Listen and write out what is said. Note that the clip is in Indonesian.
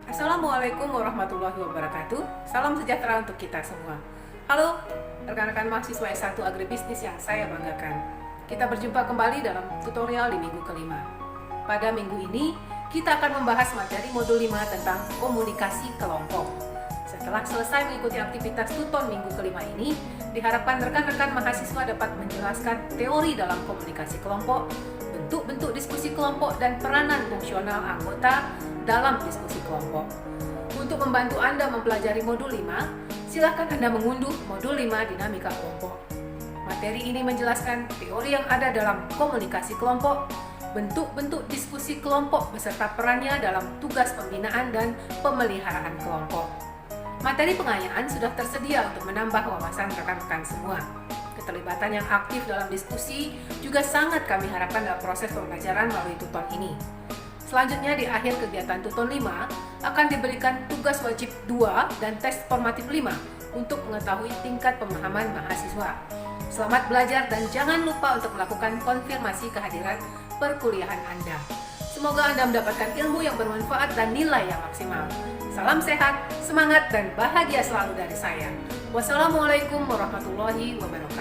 Assalamualaikum warahmatullahi wabarakatuh. Salam sejahtera untuk kita semua. Halo, rekan-rekan mahasiswa S1 Agribisnis yang saya banggakan. Kita berjumpa kembali dalam tutorial di minggu kelima. Pada minggu ini, kita akan membahas materi modul 5 tentang komunikasi kelompok. Setelah selesai mengikuti aktivitas tuton minggu kelima ini, diharapkan rekan-rekan mahasiswa dapat menjelaskan teori dalam komunikasi kelompok, bentuk-bentuk diskusi kelompok, dan peranan fungsional anggota dalam diskusi kelompok. Untuk membantu Anda mempelajari modul 5, silakan Anda mengunduh modul 5 dinamika kelompok. Materi ini menjelaskan teori yang ada dalam komunikasi kelompok, bentuk-bentuk diskusi kelompok beserta perannya dalam tugas pembinaan dan pemeliharaan kelompok. Materi pengayaan sudah tersedia untuk menambah wawasan rekan-rekan semua. Keterlibatan yang aktif dalam diskusi juga sangat kami harapkan dalam proses pembelajaran melalui tuton ini. Selanjutnya di akhir kegiatan tuton 5 akan diberikan tugas wajib 2 dan tes formatif 5 untuk mengetahui tingkat pemahaman mahasiswa. Selamat belajar dan jangan lupa untuk melakukan konfirmasi kehadiran perkuliahan Anda. Semoga Anda mendapatkan ilmu yang bermanfaat dan nilai yang maksimal. Salam sehat, semangat, dan bahagia selalu dari saya. Wassalamualaikum warahmatullahi wabarakatuh.